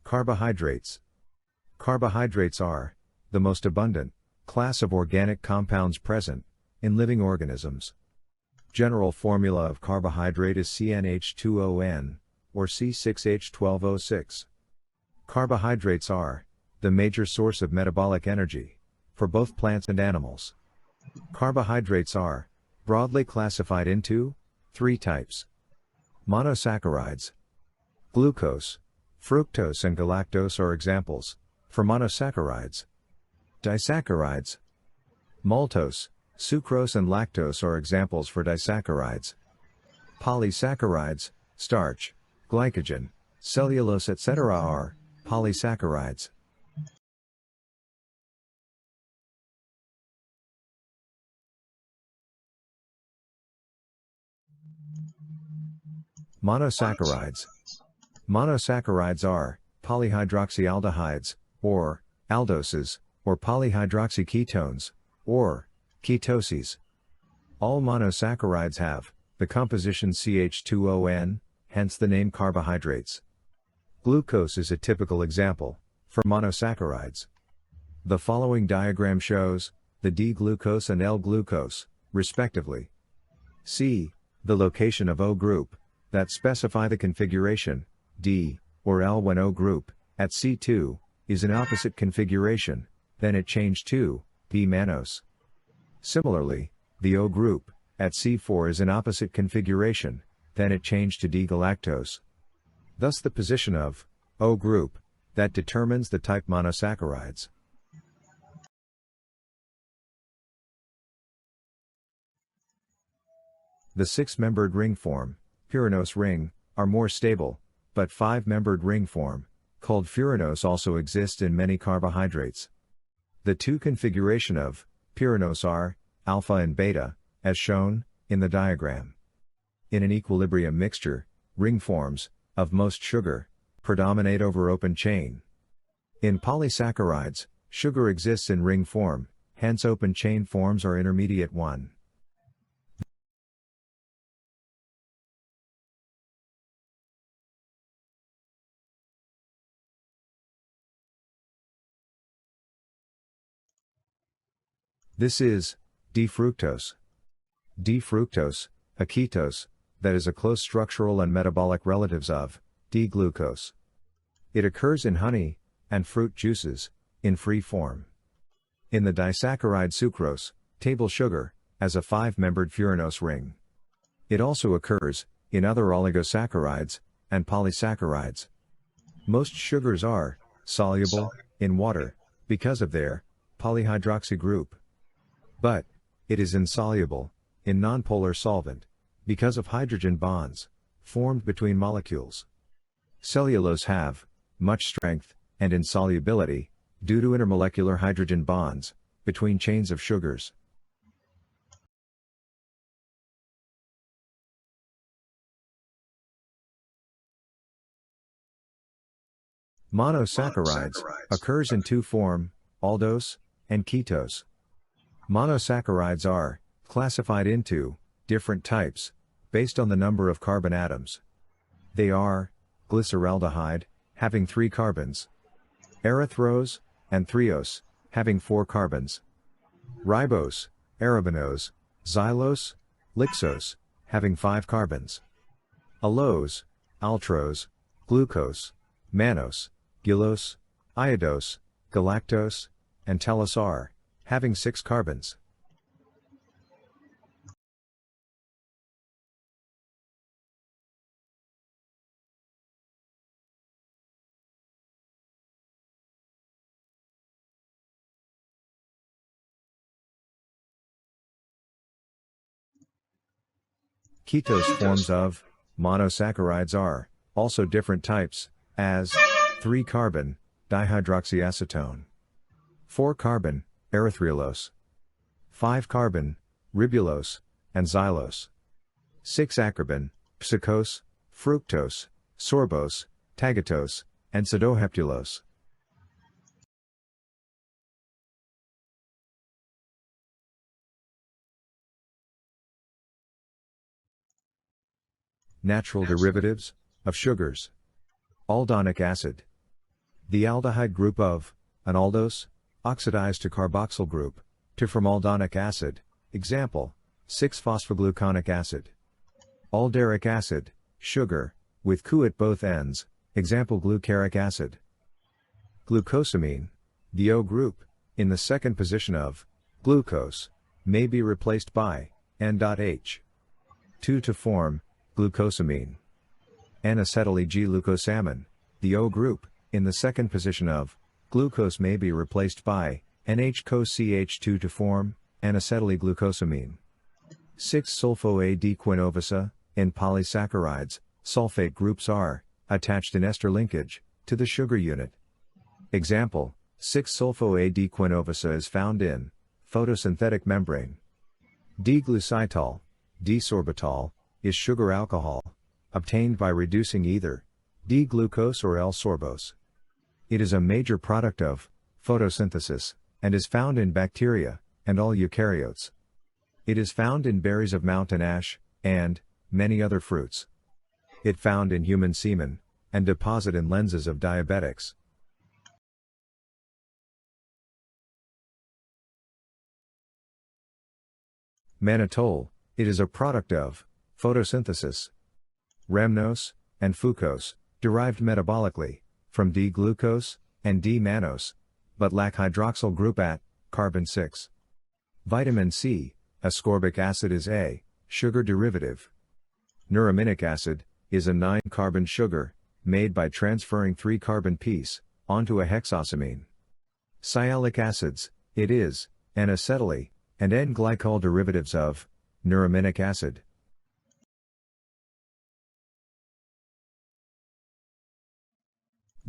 Carbohydrates. Carbohydrates are the most abundant class of organic compounds present in living organisms. General formula of carbohydrate is CnH2ON, or C6H12O6. Carbohydrates are the major source of metabolic energy for both plants and animals. Carbohydrates are broadly classified into three types. Monosaccharides. Glucose, fructose and galactose are examples for monosaccharides. Disaccharides. Maltose, sucrose and lactose are examples for disaccharides. Polysaccharides, starch, glycogen, cellulose etc. are polysaccharides. Monosaccharides. Monosaccharides are polyhydroxyaldehydes, or aldoses, or polyhydroxyketones, or ketoses. All monosaccharides have the composition CH2ON, hence the name carbohydrates. Glucose is a typical example for monosaccharides. The following diagram shows the D-glucose and L-glucose, respectively. C. The location of O group that specify the configuration D or L when O group at C2 is in opposite configuration, then it changed to D-mannose. Similarly, the O group at C4 is in opposite configuration, then it changed to D-galactose. Thus the position of O group that determines the type monosaccharides. The six-membered ring form, pyranose ring, are more stable, but five-membered ring form, called furanose, also exists in many carbohydrates. The two configuration of pyranose are alpha and beta, as shown in the diagram. In an equilibrium mixture, ring forms of most sugar predominate over open chain. In polysaccharides, sugar exists in ring form, hence open chain forms are intermediate one. This is D-fructose. D-fructose, a ketose, that is a close structural and metabolic relatives of D-glucose. It occurs in honey and fruit juices in free form. In the disaccharide sucrose, table sugar, as a five-membered furanose ring. It also occurs in other oligosaccharides and polysaccharides. Most sugars are soluble in water because of their polyhydroxy group. But it is insoluble in nonpolar solvent because of hydrogen bonds formed between molecules. Cellulose have much strength and insolubility due to intermolecular hydrogen bonds between chains of sugars. Monosaccharides occurs in two form, aldose and ketose. Monosaccharides are classified into different types based on the number of carbon atoms. They are glyceraldehyde, having 3 carbons, erythrose and threose, having 4 carbons, ribose, arabinose, xylose, lixose, having 5 carbons, allose, altrose, glucose, mannose, gulose, iodose, galactose, and tellose are having 6 carbons. Ketose forms of monosaccharides are also different types, as 3-carbon dihydroxyacetone, 4-carbon erythrulose, 5-carbon ribulose and xylose, 6-acarbon sucrose, fructose, sorbose, tagatose, and pseudoheptulose. Natural derivatives of sugars. Aldonic acid. The aldehyde group of an aldose, oxidized to carboxyl group, to form aldonic acid, example, 6-phosphogluconic acid. Aldaric acid, sugar, with Cu at both ends, example glucaric acid. Glucosamine, the O group, in the second position of glucose, may be replaced by N.H. 2 to form glucosamine. N-acetyl-G-glucosamine, the O group, in the second position of glucose may be replaced by NH-CoCH2 to form N-acetyl-glucosamine. 6-sulfo-A-D-quinovosa, in polysaccharides, sulfate groups are attached in ester linkage to the sugar unit. Example, 6-sulfo-A-D-quinovosa is found in photosynthetic membrane. D-glucitol, D-sorbitol, is sugar alcohol, obtained by reducing either D-glucose or L-sorbose. It is a major product of photosynthesis, and is found in bacteria and all eukaryotes. It is found in berries of mountain ash, and many other fruits. It found in human semen, and deposit in lenses of diabetics. Mannitol, it is a product of photosynthesis. Rhamnose and fucose, derived metabolically from D-glucose and D-mannose, but lack hydroxyl group at carbon 6. Vitamin C, ascorbic acid is a sugar derivative. Neuraminic acid is a 9-carbon sugar, made by transferring 3-carbon piece onto a hexosamine. Sialic acids, it is N-acetyl and N-glycol derivatives of neuraminic acid.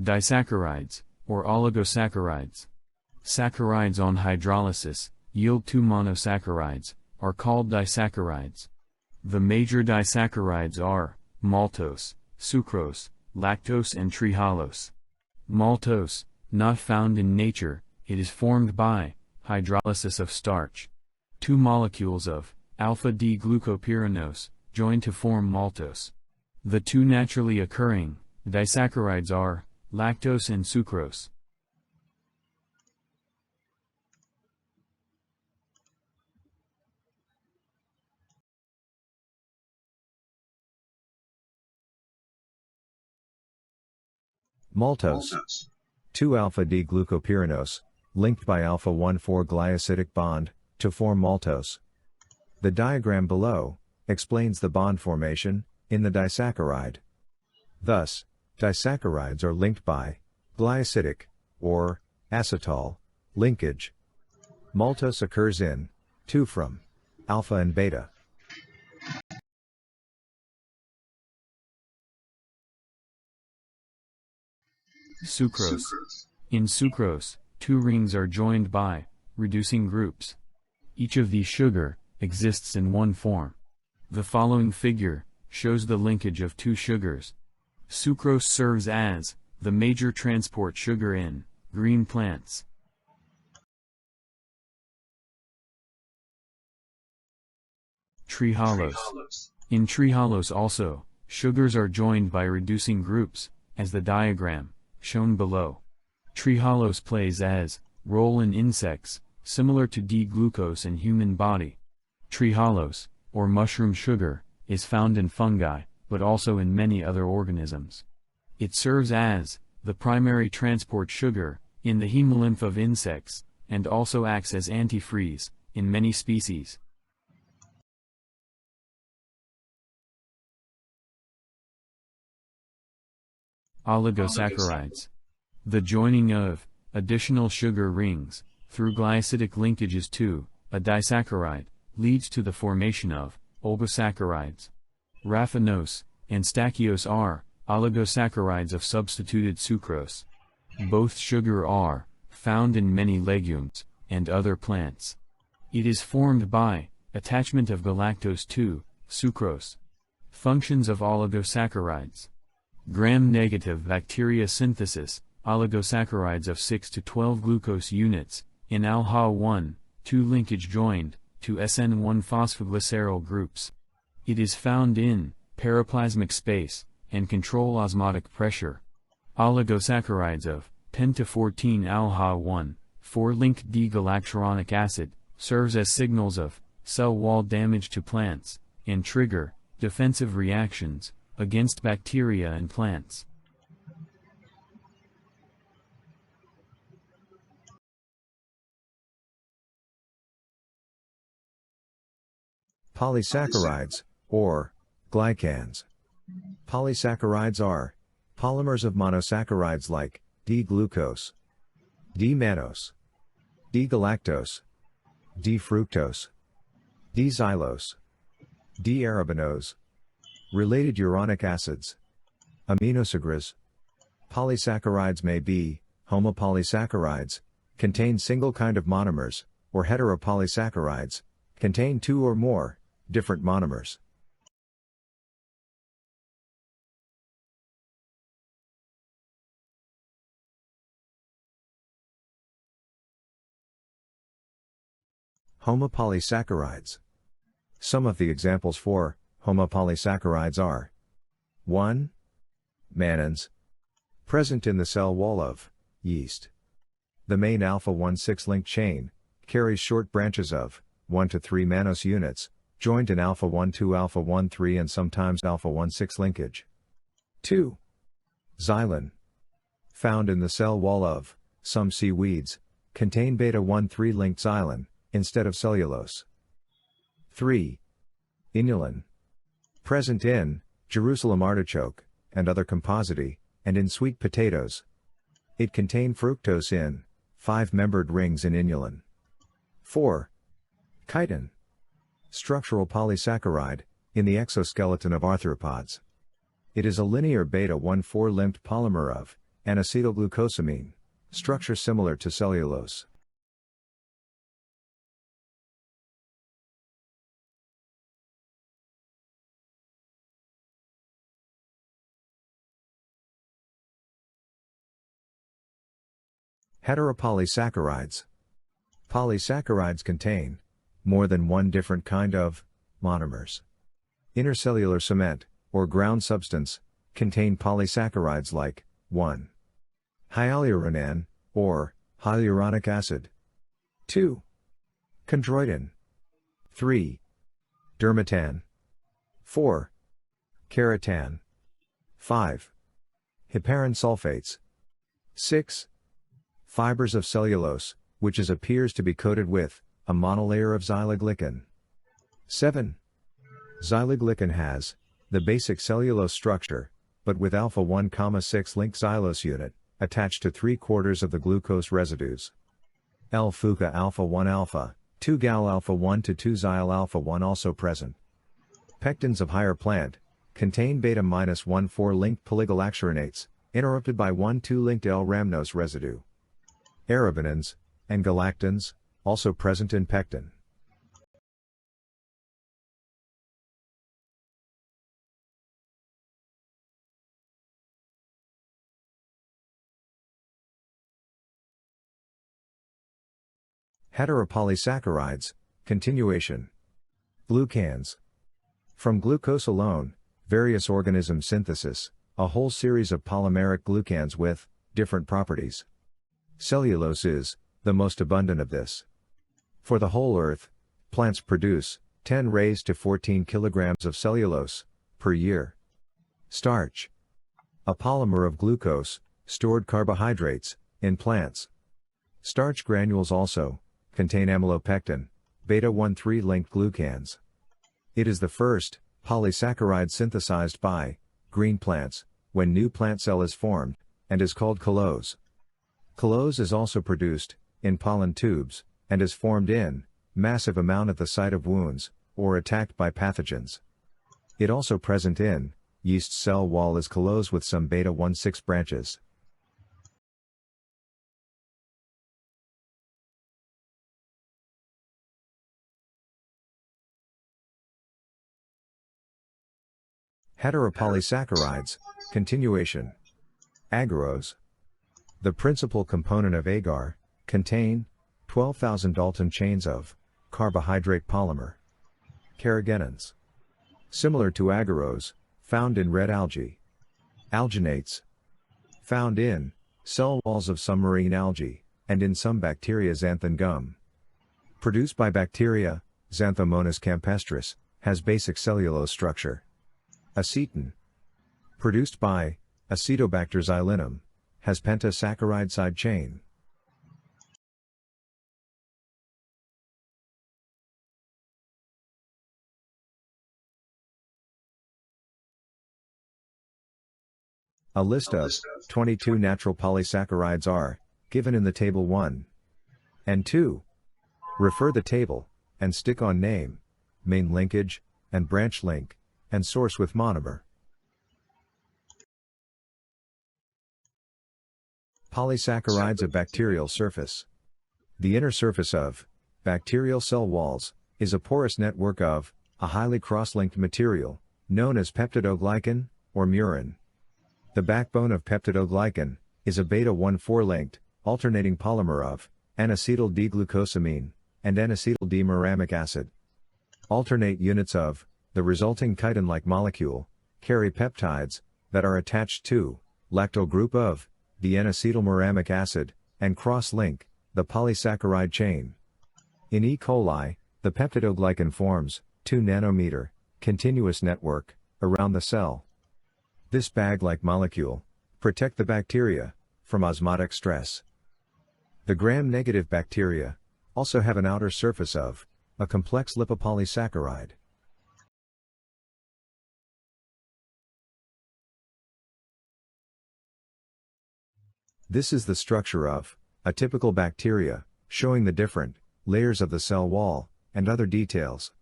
Disaccharides, or oligosaccharides. Saccharides on hydrolysis yield 2 monosaccharides, are called disaccharides. The major disaccharides are maltose, sucrose, lactose and trehalose. Maltose, not found in nature, it is formed by hydrolysis of starch. 2 molecules of alpha-D-glucopyranose join to form maltose. The 2 naturally occurring disaccharides are lactose and sucrose. Maltose. 2-alpha-D-glucopyranose, linked by alpha-1,4-glyacidic bond, to form maltose. The diagram below explains the bond formation in the disaccharide. Thus, disaccharides are linked by glyacidic, or acetal, linkage. Maltose occurs in 2 from alpha and beta. Sucrose. In sucrose, 2 rings are joined by reducing groups. Each of these sugar exists in one form. The following figure shows the linkage of 2 sugars. Sucrose serves as the major transport sugar in green plants. Trehalose. In trehalose also, sugars are joined by reducing groups, as the diagram shown below. Trehalose plays as role in insects, similar to D-glucose in human body. Trehalose, or mushroom sugar, is found in fungi, but also in many other organisms. It serves as the primary transport sugar in the hemolymph of insects, and also acts as antifreeze in many species. Oligosaccharides. The joining of additional sugar rings through glycidic linkages to a disaccharide leads to the formation of oligosaccharides. Raffinose and stachyose are oligosaccharides of substituted sucrose. Both sugar are found in many legumes and other plants. It is formed by attachment of galactose to sucrose. Functions of oligosaccharides. Gram-negative bacteria synthesis, oligosaccharides of 6 to 12 glucose units, in ALHA1, 2 linkage joined to SN1 phosphoglycerol groups. It is found in periplasmic space, and control osmotic pressure. Oligosaccharides of 10-14-alha-1, 4-linked D-galacturonic acid, serves as signals of cell wall damage to plants, and trigger defensive reactions against bacteria in plants. Polysaccharides, or glycans. Polysaccharides are polymers of monosaccharides like D-glucose, D-mannose, D-galactose, D-fructose, D-xylose, D-arabinose, related uronic acids, aminosucrase. Polysaccharides may be homopolysaccharides, contain single kind of monomers, or heteropolysaccharides, contain two or more different monomers. Homopolysaccharides. Some of the examples for homopolysaccharides are 1. Mannins, present in the cell wall of yeast. The main alpha-1 6-link chain carries short branches of 1 to 3 mannose units, joined in alpha-1 2 alpha-1 3 and sometimes alpha-1 6 linkage. 2. Xylin, found in the cell wall of some seaweeds, contain beta-1 3-linked xylin instead of cellulose. 3. Inulin, present in Jerusalem artichoke and other compositae, and in sweet potatoes. It contain fructose in 5-membered rings in inulin. 4. Chitin, structural polysaccharide in the exoskeleton of arthropods. It is a linear beta-1 4-linked polymer of N-acetylglucosamine, structure similar to cellulose. Heteropolysaccharides. Polysaccharides contain more than one different kind of monomers. Intercellular cement, or ground substance, contain polysaccharides like 1. Hyaluronan, or hyaluronic acid. 2. Chondroitin. 3. Dermatan. 4. Keratan. 5. Heparin sulfates. 6. Fibers of cellulose, which appears to be coated with a monolayer of xyloglycan. 7. Xyloglycan has the basic cellulose structure, but with alpha-1, 6-linked xylose unit attached to 3/4 of the glucose residues. L-fuca alpha-1 alpha, 2-gal alpha-1 to 2-xyl alpha-1 also present. Pectins of higher plant contain beta-1 4-linked polygalacturinates, interrupted by 1 2-linked L-rhamnose residue. Arabinins and galactans, also present in pectin. Heteropolysaccharides, continuation. Glucans. From glucose alone, various organism synthesis, a whole series of polymeric glucans with different properties. Cellulose is the most abundant of this. For the whole earth, plants produce 10 raised to 14 kilograms of cellulose per year. Starch. A polymer of glucose, stored carbohydrates, in plants. Starch granules also contain amylopectin, beta-1 3-linked glucans. It is the first polysaccharide synthesized by green plants when new plant cell is formed, and is called callose. Callose is also produced in pollen tubes, and is formed in massive amount at the site of wounds, or attacked by pathogens. It also present in yeast cell wall is callose with some beta-1 6 branches. Heteropolysaccharides, continuation. Agarose. The principal component of agar, contain 12,000 Dalton chains of carbohydrate polymer. Carrageenans. Similar to agarose, found in red algae. Alginates. Found in Cell walls of some marine algae, and in some bacteria xanthan gum. Produced by bacteria, Xanthomonas campestris, has basic cellulose structure. Aceton. Produced by Acetobacter xylinum, has pentasaccharide side chain. A list of 22 natural polysaccharides are given in the table 1 and 2. Refer the table and stick on name, main linkage, and branch link, and source with monomer. Polysaccharides of bacterial surface. The inner surface of bacterial cell walls is a porous network of a highly cross-linked material, known as peptidoglycan, or murin. The backbone of peptidoglycan is a beta-1,4 linked, alternating polymer of N-acetyl D-glucosamine and N-acetyl D-muramic acid. Alternate units of the resulting chitin-like molecule carry peptides that are attached to lactyl group of the N-acetylmuramic acid and cross-link the polysaccharide chain. In E. coli, the peptidoglycan forms 2 nanometer continuous network around the cell. This bag-like molecule protect the bacteria from osmotic stress. The gram-negative bacteria also have an outer surface of a complex lipopolysaccharide. This is the structure of a typical bacteria, showing the different layers of the cell wall and other details.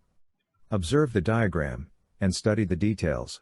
Observe the diagram and study the details.